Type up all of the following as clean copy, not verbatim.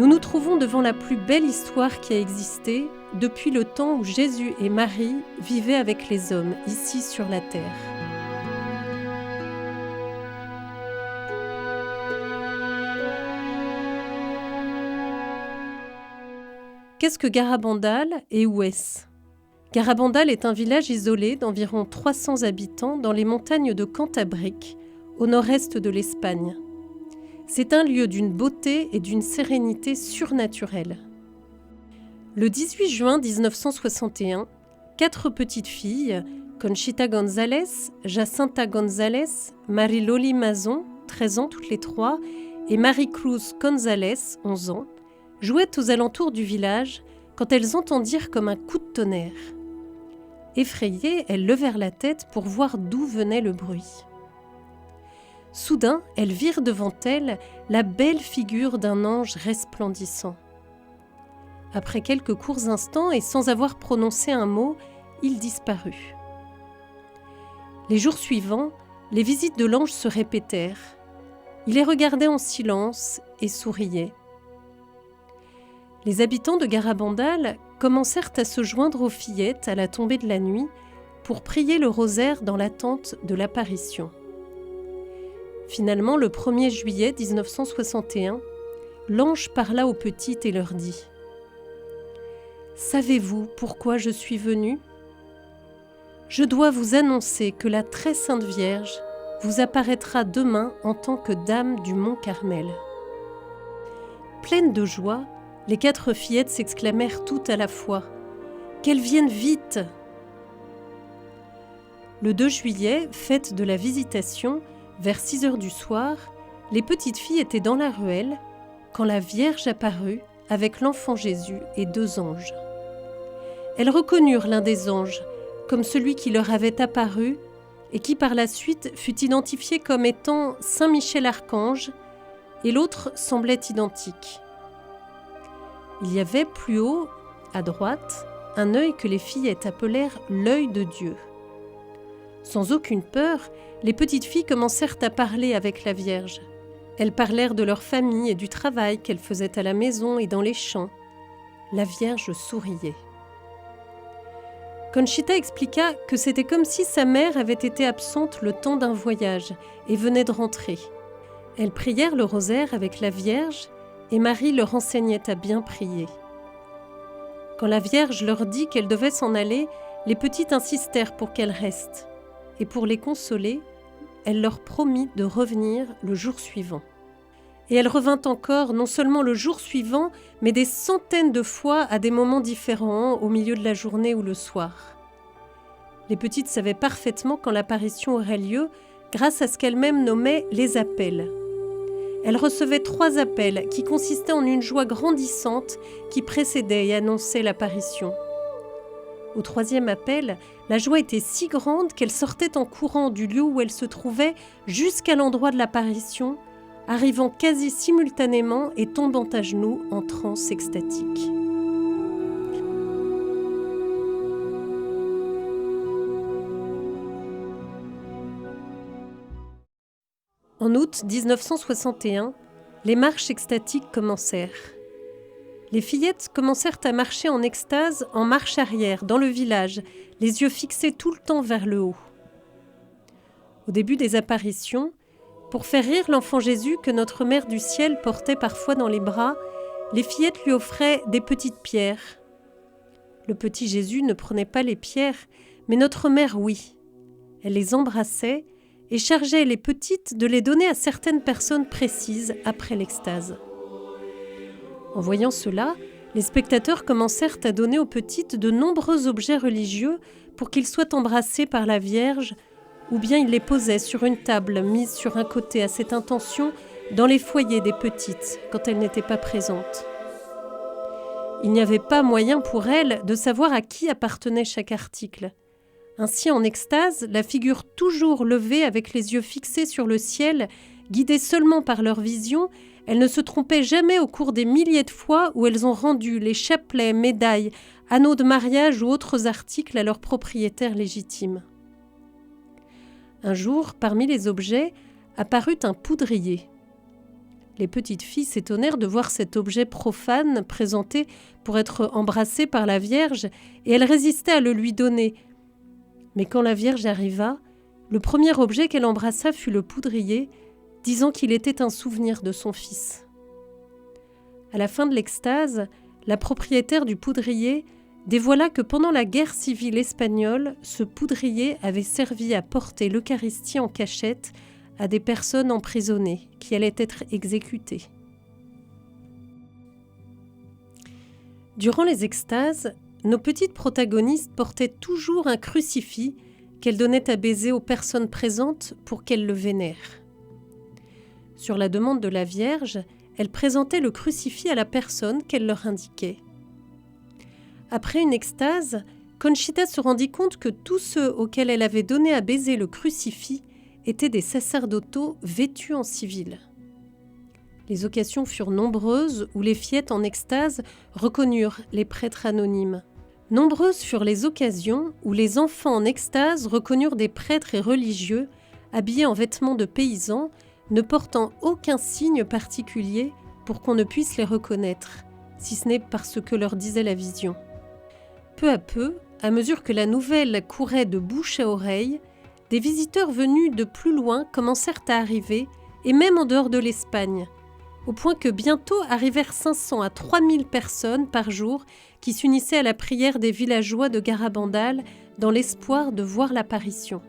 Nous nous trouvons devant la plus belle histoire qui a existé depuis le temps où Jésus et Marie vivaient avec les hommes, ici sur la terre. Qu'est-ce que Garabandal et où est-ce ? Garabandal est un village isolé d'environ 300 habitants dans les montagnes de Cantabrique, au nord-est de l'Espagne. C'est un lieu d'une beauté et d'une sérénité surnaturelle. Le 18 juin 1961, 4 petites filles, Conchita González, Jacinta González, Marie-Loli Mazon, 13 ans toutes les trois, et Marie-Cruz González, 11 ans, jouaient aux alentours du village quand elles entendirent comme un coup de tonnerre. Effrayées, elles levèrent la tête pour voir d'où venait le bruit. Soudain, elles virent devant elles la belle figure d'un ange resplendissant. Après quelques courts instants et sans avoir prononcé un mot, il disparut. Les jours suivants, les visites de l'ange se répétèrent. Il les regardait en silence et souriait. Les habitants de Garabandal commencèrent à se joindre aux fillettes à la tombée de la nuit pour prier le rosaire dans l'attente de l'apparition. Finalement, le 1er juillet 1961, l'ange parla aux petites et leur dit « Savez-vous pourquoi je suis venu ? Je dois vous annoncer que la très sainte Vierge vous apparaîtra demain en tant que dame du Mont Carmel. » Pleines de joie, les 4 fillettes s'exclamèrent toutes à la fois « Qu'elle vienne vite !» Le 2 juillet, fête de la Visitation, vers 6 heures du soir, les petites filles étaient dans la ruelle quand la Vierge apparut avec l'enfant Jésus et 2 anges. Elles reconnurent l'un des anges comme celui qui leur avait apparu et qui par la suite fut identifié comme étant Saint Michel Archange, et l'autre semblait identique. Il y avait plus haut, à droite, un œil que les fillettes appelèrent l'œil de Dieu. Sans aucune peur, les petites filles commencèrent à parler avec la Vierge. Elles parlèrent de leur famille et du travail qu'elles faisaient à la maison et dans les champs. La Vierge souriait. Conchita expliqua que c'était comme si sa mère avait été absente le temps d'un voyage et venait de rentrer. Elles prièrent le rosaire avec la Vierge et Marie leur enseignait à bien prier. Quand la Vierge leur dit qu'elles devaient s'en aller, les petites insistèrent pour qu'elles restent. Et pour les consoler, elle leur promit de revenir le jour suivant. Et elle revint encore, non seulement le jour suivant, mais des centaines de fois à des moments différents, au milieu de la journée ou le soir. Les petites savaient parfaitement quand l'apparition aurait lieu, grâce à ce qu'elles-mêmes nommaient les appels. Elles recevaient 3 appels qui consistaient en une joie grandissante qui précédait et annonçait l'apparition. Au 3e appel, la joie était si grande qu'elle sortait en courant du lieu où elle se trouvait jusqu'à l'endroit de l'apparition, arrivant quasi simultanément et tombant à genoux en transe extatique. En août 1961, les marches extatiques commencèrent. Les fillettes commencèrent à marcher en extase en marche arrière, dans le village, les yeux fixés tout le temps vers le haut. Au début des apparitions, pour faire rire l'enfant Jésus que notre Mère du Ciel portait parfois dans les bras, les fillettes lui offraient des petites pierres. Le petit Jésus ne prenait pas les pierres, mais notre Mère, oui. Elle les embrassait et chargeait les petites de les donner à certaines personnes précises après l'extase. En voyant cela, les spectateurs commencèrent à donner aux petites de nombreux objets religieux pour qu'ils soient embrassés par la Vierge, ou bien ils les posaient sur une table mise sur un côté à cette intention dans les foyers des petites quand elles n'étaient pas présentes. Il n'y avait pas moyen pour elles de savoir à qui appartenait chaque article. Ainsi, en extase, la figure toujours levée avec les yeux fixés sur le ciel, guidées seulement par leur vision, elles ne se trompaient jamais au cours des milliers de fois où elles ont rendu les chapelets, médailles, anneaux de mariage ou autres articles à leurs propriétaires légitimes. Un jour, parmi les objets, apparut un poudrier. Les petites filles s'étonnèrent de voir cet objet profane présenté pour être embrassé par la Vierge, et elles résistaient à le lui donner. Mais quand la Vierge arriva, le premier objet qu'elle embrassa fut le poudrier, disant qu'il était un souvenir de son fils. À la fin de l'extase, la propriétaire du poudrier dévoila que pendant la guerre civile espagnole, ce poudrier avait servi à porter l'Eucharistie en cachette à des personnes emprisonnées qui allaient être exécutées. Durant les extases, nos petites protagonistes portaient toujours un crucifix qu'elles donnaient à baiser aux personnes présentes pour qu'elles le vénèrent. Sur la demande de la Vierge, elles présentaient le crucifix à la personne qu'elle leur indiquait. Après une extase, Conchita se rendit compte que tous ceux auxquels elle avait donné à baiser le crucifix étaient des sacerdotaux vêtus en civil. Les occasions furent nombreuses où les fillettes en extase reconnurent les prêtres anonymes. Nombreuses furent les occasions où les enfants en extase reconnurent des prêtres et religieux habillés en vêtements de paysans, ne portant aucun signe particulier pour qu'on ne puisse les reconnaître, si ce n'est parce que leur disait la vision. Peu à peu, à mesure que la nouvelle courait de bouche à oreille, des visiteurs venus de plus loin commencèrent à arriver, et même en dehors de l'Espagne, au point que bientôt arrivèrent 500 à 3000 personnes par jour qui s'unissaient à la prière des villageois de Garabandal dans l'espoir de voir l'apparition.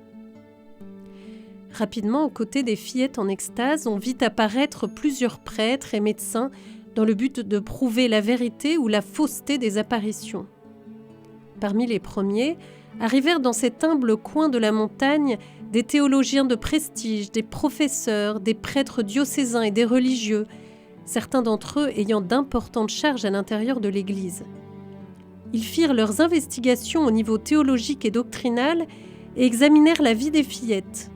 Rapidement, aux côtés des fillettes en extase, on vit apparaître plusieurs prêtres et médecins dans le but de prouver la vérité ou la fausseté des apparitions. Parmi les premiers, arrivèrent dans cet humble coin de la montagne des théologiens de prestige, des professeurs, des prêtres diocésains et des religieux, certains d'entre eux ayant d'importantes charges à l'intérieur de l'Église. Ils firent leurs investigations au niveau théologique et doctrinal et examinèrent la vie des fillettes.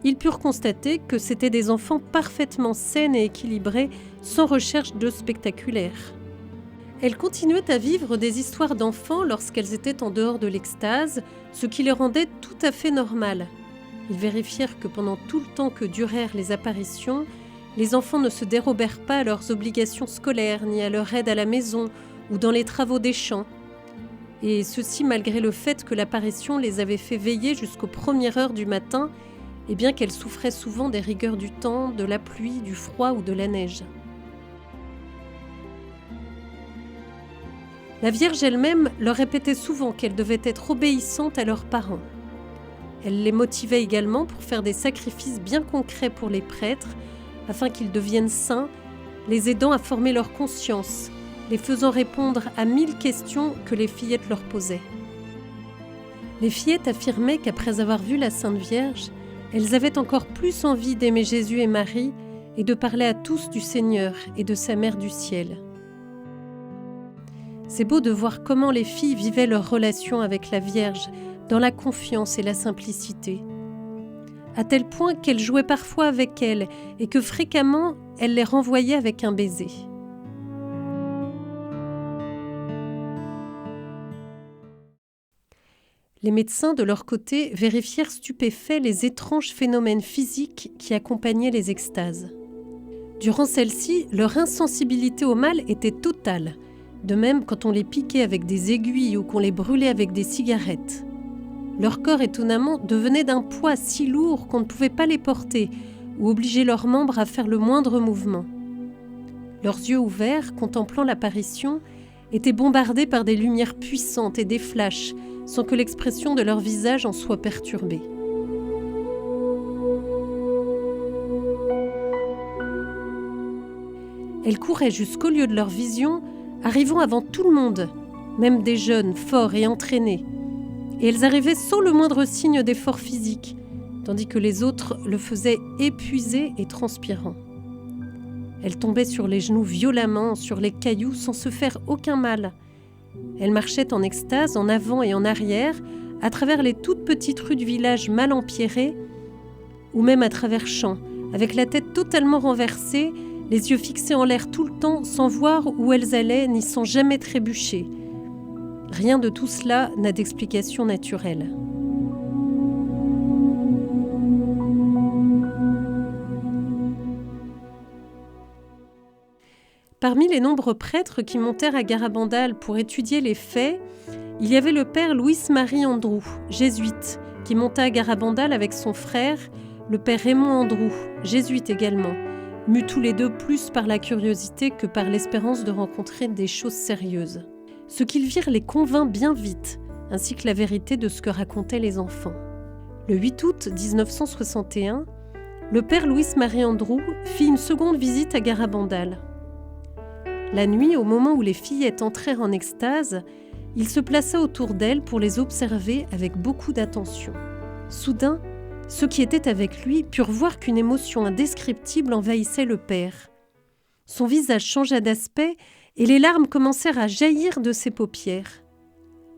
Ils purent constater que c'étaient des enfants parfaitement saines et équilibrées, sans recherche de spectaculaire. Elles continuaient à vivre des histoires d'enfants lorsqu'elles étaient en dehors de l'extase, ce qui les rendait tout à fait normales. Ils vérifièrent que pendant tout le temps que durèrent les apparitions, les enfants ne se dérobèrent pas à leurs obligations scolaires, ni à leur aide à la maison ou dans les travaux des champs. Et ceci malgré le fait que l'apparition les avait fait veiller jusqu'aux premières heures du matin, et bien qu'elles souffraient souvent des rigueurs du temps, de la pluie, du froid ou de la neige. La Vierge elle-même leur répétait souvent qu'elles devaient être obéissantes à leurs parents. Elle les motivait également pour faire des sacrifices bien concrets pour les prêtres, afin qu'ils deviennent saints, les aidant à former leur conscience, les faisant répondre à 1000 questions que les fillettes leur posaient. Les fillettes affirmaient qu'après avoir vu la Sainte Vierge, elles avaient encore plus envie d'aimer Jésus et Marie et de parler à tous du Seigneur et de sa Mère du ciel. C'est beau de voir comment les filles vivaient leur relation avec la Vierge dans la confiance et la simplicité. À tel point qu'elles jouaient parfois avec elle et que fréquemment, elle les renvoyait avec un baiser. Les médecins, de leur côté, vérifièrent stupéfaits les étranges phénomènes physiques qui accompagnaient les extases. Durant celles-ci, leur insensibilité au mal était totale, de même quand on les piquait avec des aiguilles ou qu'on les brûlait avec des cigarettes. Leur corps, étonnamment, devenait d'un poids si lourd qu'on ne pouvait pas les porter ou obliger leurs membres à faire le moindre mouvement. Leurs yeux ouverts, contemplant l'apparition, étaient bombardés par des lumières puissantes et des flashs, sans que l'expression de leur visage en soit perturbée. Elles couraient jusqu'au lieu de leur vision, arrivant avant tout le monde, même des jeunes, forts et entraînés. Et elles arrivaient sans le moindre signe d'effort physique, tandis que les autres le faisaient épuisés et transpirants. Elles tombaient sur les genoux violemment, sur les cailloux, sans se faire aucun mal. Elles marchaient en extase, en avant et en arrière, à travers les toutes petites rues du village mal empierrées, ou même à travers champs, avec la tête totalement renversée, les yeux fixés en l'air tout le temps, sans voir où elles allaient, ni sans jamais trébucher. Rien de tout cela n'a d'explication naturelle. Parmi les nombreux prêtres qui montèrent à Garabandal pour étudier les faits, il y avait le père Louis-Marie Androux, jésuite, qui monta à Garabandal avec son frère, le père Raymond Androux, jésuite également, mus tous les deux plus par la curiosité que par l'espérance de rencontrer des choses sérieuses. Ce qu'ils virent les convainc bien vite, ainsi que la vérité de ce que racontaient les enfants. Le 8 août 1961, le père Louis-Marie Androux fit une seconde visite à Garabandal. La nuit, au moment où les fillettes entrèrent en extase, il se plaça autour d'elles pour les observer avec beaucoup d'attention. Soudain, ceux qui étaient avec lui purent voir qu'une émotion indescriptible envahissait le père. Son visage changea d'aspect et les larmes commencèrent à jaillir de ses paupières.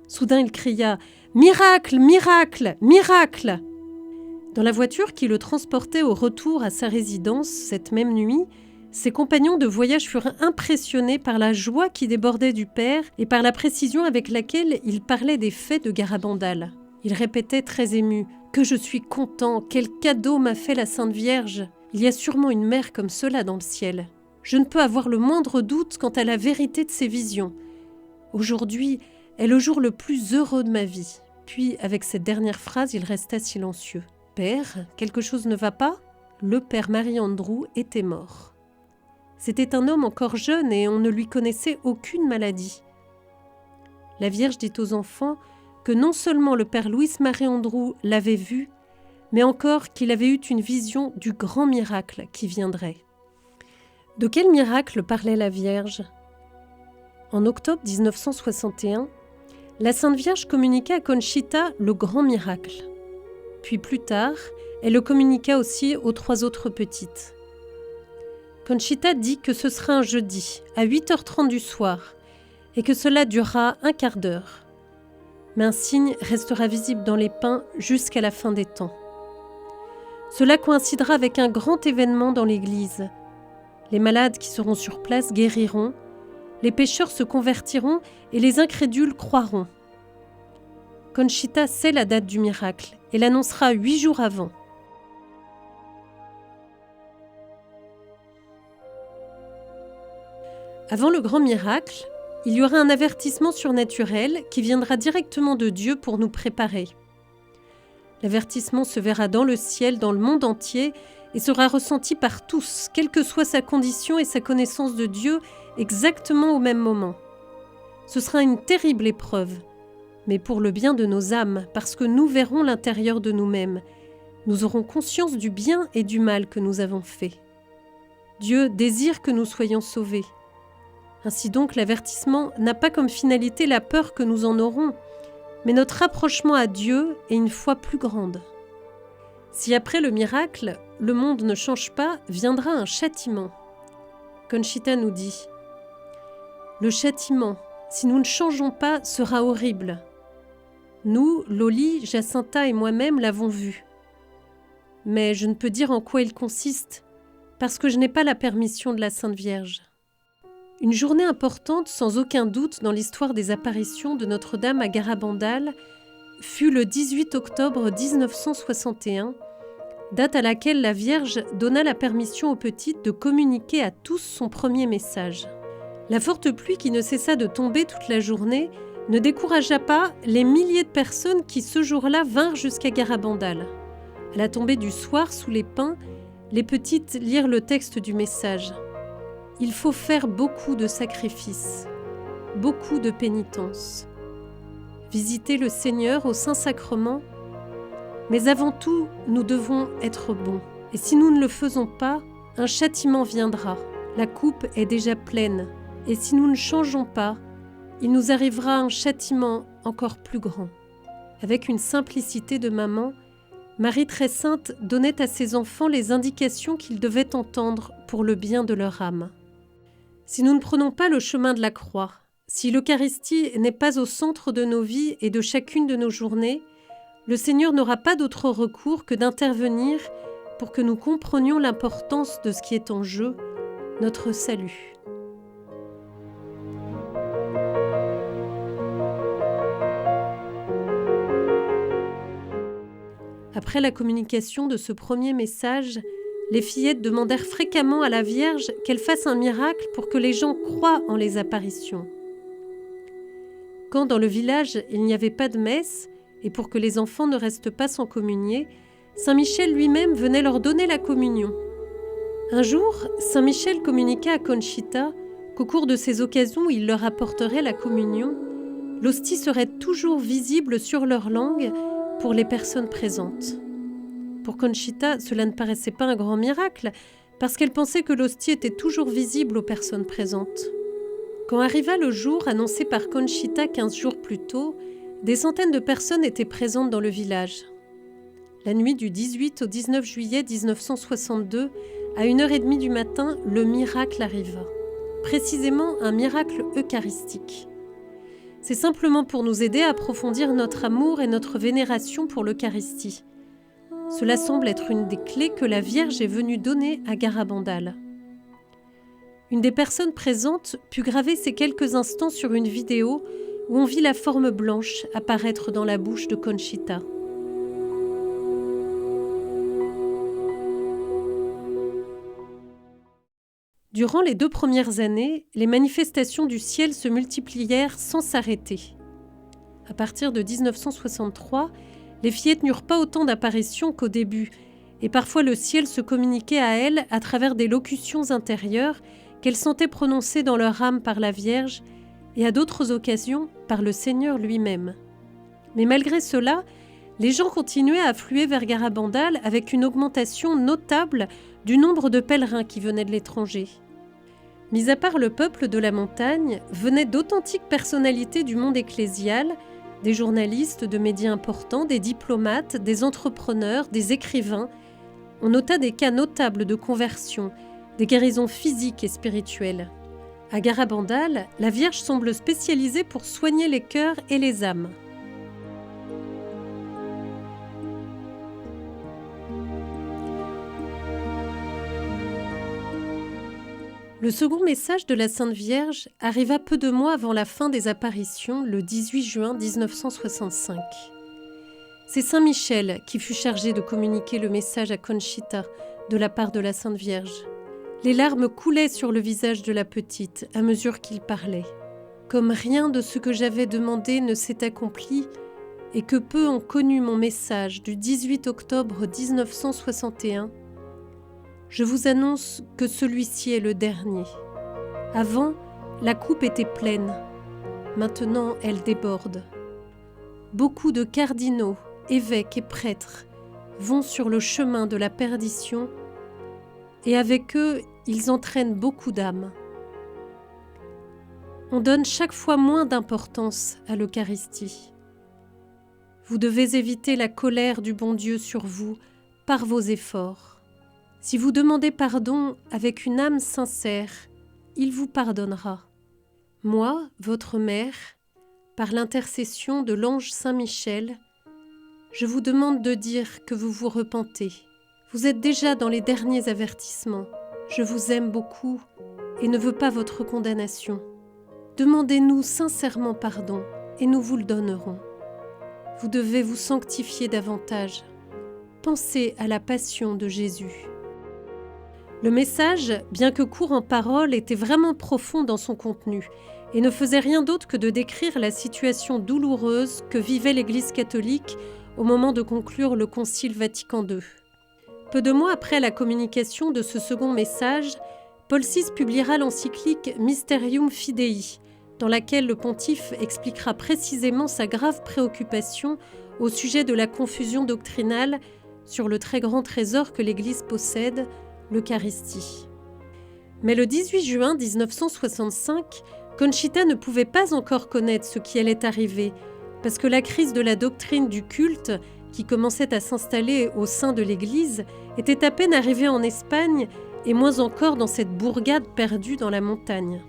Soudain, il cria « Miracle, miracle, miracle !» Dans la voiture qui le transportait au retour à sa résidence cette même nuit, ses compagnons de voyage furent impressionnés par la joie qui débordait du père et par la précision avec laquelle il parlait des faits de Garabandal. Il répétait très ému « Que je suis content, quel cadeau m'a fait la Sainte Vierge! Il y a sûrement une mère comme cela dans le ciel. Je ne peux avoir le moindre doute quant à la vérité de ces visions. Aujourd'hui est le jour le plus heureux de ma vie. » Puis, avec cette dernière phrase, il resta silencieux. « Père, quelque chose ne va pas ?» Le père Marie Androux était mort. C'était un homme encore jeune et on ne lui connaissait aucune maladie. La Vierge dit aux enfants que non seulement le père Louis-Marie Androux l'avait vu, mais encore qu'il avait eu une vision du grand miracle qui viendrait. De quel miracle parlait la Vierge ? En octobre 1961, la Sainte Vierge communiqua à Conchita le grand miracle. Puis plus tard, elle le communiqua aussi aux 3 autres petites. Conchita dit que ce sera un jeudi, à 8h30 du soir, et que cela durera un quart d'heure. Mais un signe restera visible dans les pins jusqu'à la fin des temps. Cela coïncidera avec un grand événement dans l'Église. Les malades qui seront sur place guériront, les pécheurs se convertiront et les incrédules croiront. Conchita sait la date du miracle et l'annoncera 8 jours avant. Avant le grand miracle, il y aura un avertissement surnaturel qui viendra directement de Dieu pour nous préparer. L'avertissement se verra dans le ciel, dans le monde entier, et sera ressenti par tous, quelle que soit sa condition et sa connaissance de Dieu, exactement au même moment. Ce sera une terrible épreuve, mais pour le bien de nos âmes, parce que nous verrons l'intérieur de nous-mêmes. Nous aurons conscience du bien et du mal que nous avons fait. Dieu désire que nous soyons sauvés. Ainsi donc, l'avertissement n'a pas comme finalité la peur que nous en aurons, mais notre rapprochement à Dieu est une foi plus grande. Si après le miracle, le monde ne change pas, viendra un châtiment. Conchita nous dit « Le châtiment, si nous ne changeons pas, sera horrible. Nous, Loli, Jacinta et moi-même l'avons vu. Mais je ne peux dire en quoi il consiste, parce que je n'ai pas la permission de la Sainte Vierge. » Une journée importante, sans aucun doute, dans l'histoire des apparitions de Notre-Dame à Garabandal fut le 18 octobre 1961, date à laquelle la Vierge donna la permission aux petites de communiquer à tous son premier message. La forte pluie qui ne cessa de tomber toute la journée ne découragea pas les milliers de personnes qui ce jour-là vinrent jusqu'à Garabandal. À la tombée du soir, sous les pins, les petites lirent le texte du message. Il faut faire beaucoup de sacrifices, beaucoup de pénitence. Visiter le Seigneur au Saint-Sacrement, mais avant tout, nous devons être bons. Et si nous ne le faisons pas, un châtiment viendra. La coupe est déjà pleine. Et si nous ne changeons pas, il nous arrivera un châtiment encore plus grand. Avec une simplicité de maman, Marie très sainte donnait à ses enfants les indications qu'ils devaient entendre pour le bien de leur âme. Si nous ne prenons pas le chemin de la croix, si l'Eucharistie n'est pas au centre de nos vies et de chacune de nos journées, le Seigneur n'aura pas d'autre recours que d'intervenir pour que nous comprenions l'importance de ce qui est en jeu, notre salut. Après la communication de ce premier message, les fillettes demandèrent fréquemment à la Vierge qu'elle fasse un miracle pour que les gens croient en les apparitions. Quand dans le village il n'y avait pas de messe, et pour que les enfants ne restent pas sans communier, Saint Michel lui-même venait leur donner la communion. Un jour, Saint Michel communiqua à Conchita qu'au cours de ces occasions où il leur apporterait la communion, l'hostie serait toujours visible sur leur langue pour les personnes présentes. Pour Conchita, cela ne paraissait pas un grand miracle, parce qu'elle pensait que l'hostie était toujours visible aux personnes présentes. Quand arriva le jour annoncé par Conchita 15 jours plus tôt, des centaines de personnes étaient présentes dans le village. La nuit du 18 au 19 juillet 1962, à 1h30 du matin, le miracle arriva. Précisément un miracle eucharistique. C'est simplement pour nous aider à approfondir notre amour et notre vénération pour l'Eucharistie. Cela semble être une des clés que la Vierge est venue donner à Garabandal. Une des personnes présentes put graver ces quelques instants sur une vidéo où on vit la forme blanche apparaître dans la bouche de Conchita. Durant les 2 premières années, les manifestations du ciel se multiplièrent sans s'arrêter. À partir de 1963, les fillettes n'eurent pas autant d'apparitions qu'au début, et parfois le ciel se communiquait à elles à travers des locutions intérieures qu'elles sentaient prononcées dans leur âme par la Vierge, et à d'autres occasions par le Seigneur lui-même. Mais malgré cela, les gens continuaient à affluer vers Garabandal avec une augmentation notable du nombre de pèlerins qui venaient de l'étranger. Mis à part le peuple de la montagne, venaient d'authentiques personnalités du monde ecclésial, des journalistes de médias importants, des diplomates, des entrepreneurs, des écrivains. On nota des cas notables de conversion, des guérisons physiques et spirituelles. À Garabandal, la Vierge semble spécialisée pour soigner les cœurs et les âmes. Le second message de la Sainte Vierge arriva peu de mois avant la fin des apparitions, le 18 juin 1965. C'est Saint Michel qui fut chargé de communiquer le message à Conchita de la part de la Sainte Vierge. Les larmes coulaient sur le visage de la petite à mesure qu'il parlait. Comme rien de ce que j'avais demandé ne s'est accompli et que peu ont connu mon message du 18 octobre 1961, je vous annonce que celui-ci est le dernier. Avant, la coupe était pleine. Maintenant, elle déborde. Beaucoup de cardinaux, évêques et prêtres vont sur le chemin de la perdition et avec eux, ils entraînent beaucoup d'âmes. On donne chaque fois moins d'importance à l'Eucharistie. Vous devez éviter la colère du bon Dieu sur vous par vos efforts. Si vous demandez pardon avec une âme sincère, il vous pardonnera. Moi, votre mère, par l'intercession de l'ange Saint Michel, je vous demande de dire que vous vous repentez. Vous êtes déjà dans les derniers avertissements. Je vous aime beaucoup et ne veux pas votre condamnation. Demandez-nous sincèrement pardon et nous vous le donnerons. Vous devez vous sanctifier davantage. Pensez à la passion de Jésus. Le message, bien que court en paroles, était vraiment profond dans son contenu et ne faisait rien d'autre que de décrire la situation douloureuse que vivait l'Église catholique au moment de conclure le Concile Vatican II. Peu de mois après la communication de ce second message, Paul VI publiera l'encyclique Mysterium Fidei, dans laquelle le pontife expliquera précisément sa grave préoccupation au sujet de la confusion doctrinale sur le très grand trésor que l'Église possède, l'Eucharistie. Mais le 18 juin 1965, Conchita ne pouvait pas encore connaître ce qui allait arriver, parce que la crise de la doctrine du culte, qui commençait à s'installer au sein de l'Église, était à peine arrivée en Espagne et moins encore dans cette bourgade perdue dans la montagne.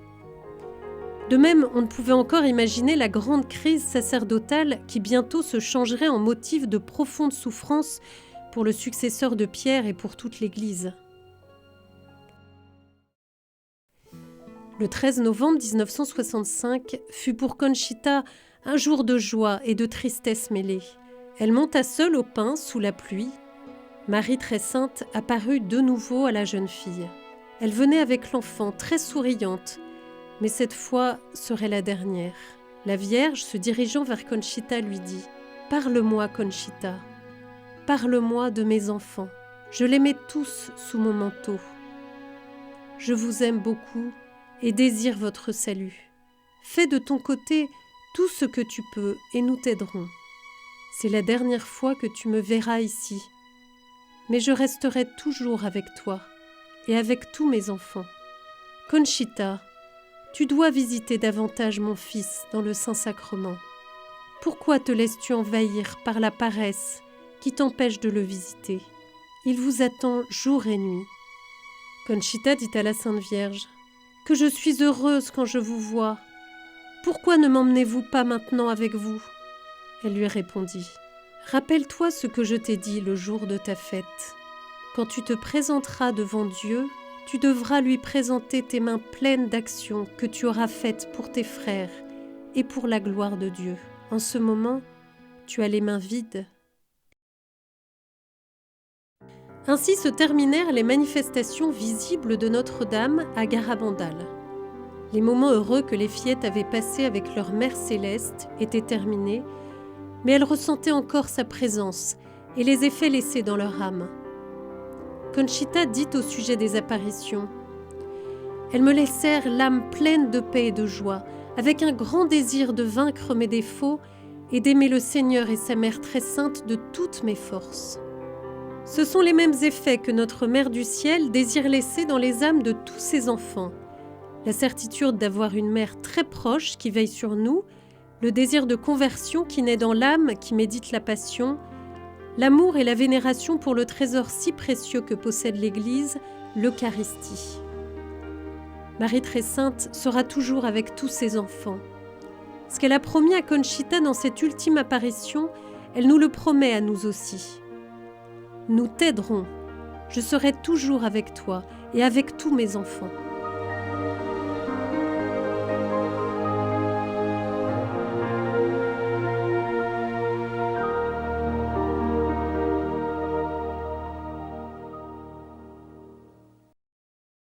De même, on ne pouvait encore imaginer la grande crise sacerdotale qui bientôt se changerait en motif de profonde souffrance pour le successeur de Pierre et pour toute l'Église. Le 13 novembre 1965 fut pour Conchita un jour de joie et de tristesse mêlée. Elle monta seule au pain sous la pluie. Marie très sainte apparut de nouveau à la jeune fille. Elle venait avec l'enfant, très souriante, mais cette fois serait la dernière. La Vierge, se dirigeant vers Conchita, lui dit « Parle-moi, Conchita, parle-moi de mes enfants. Je les mets tous sous mon manteau. Je vous aime beaucoup et désire votre salut. Fais de ton côté tout ce que tu peux et nous t'aiderons. C'est la dernière fois que tu me verras ici, mais je resterai toujours avec toi et avec tous mes enfants. Conchita, tu dois visiter davantage mon fils dans le Saint-Sacrement. Pourquoi te laisses-tu envahir par la paresse qui t'empêche de le visiter? Il vous attend jour et nuit. » Conchita dit à la Sainte Vierge « Que je suis heureuse quand je vous vois. Pourquoi ne m'emmenez-vous pas maintenant avec vous ?» Elle lui répondit « Rappelle-toi ce que je t'ai dit le jour de ta fête. Quand tu te présenteras devant Dieu, tu devras lui présenter tes mains pleines d'actions que tu auras faites pour tes frères et pour la gloire de Dieu. En ce moment, tu as les mains vides. » Ainsi se terminèrent les manifestations visibles de Notre-Dame à Garabandal. Les moments heureux que les fillettes avaient passés avec leur Mère Céleste étaient terminés, mais elles ressentaient encore sa présence et les effets laissés dans leur âme. Conchita dit au sujet des apparitions « Elles me laissèrent l'âme pleine de paix et de joie, avec un grand désir de vaincre mes défauts et d'aimer le Seigneur et sa Mère très sainte de toutes mes forces. » Ce sont les mêmes effets que notre Mère du Ciel désire laisser dans les âmes de tous ses enfants. La certitude d'avoir une mère très proche qui veille sur nous, le désir de conversion qui naît dans l'âme qui médite la passion, l'amour et la vénération pour le trésor si précieux que possède l'Église, l'Eucharistie. Marie très sainte sera toujours avec tous ses enfants. Ce qu'elle a promis à Conchita dans cette ultime apparition, elle nous le promet à nous aussi. Nous t'aiderons. Je serai toujours avec toi et avec tous mes enfants.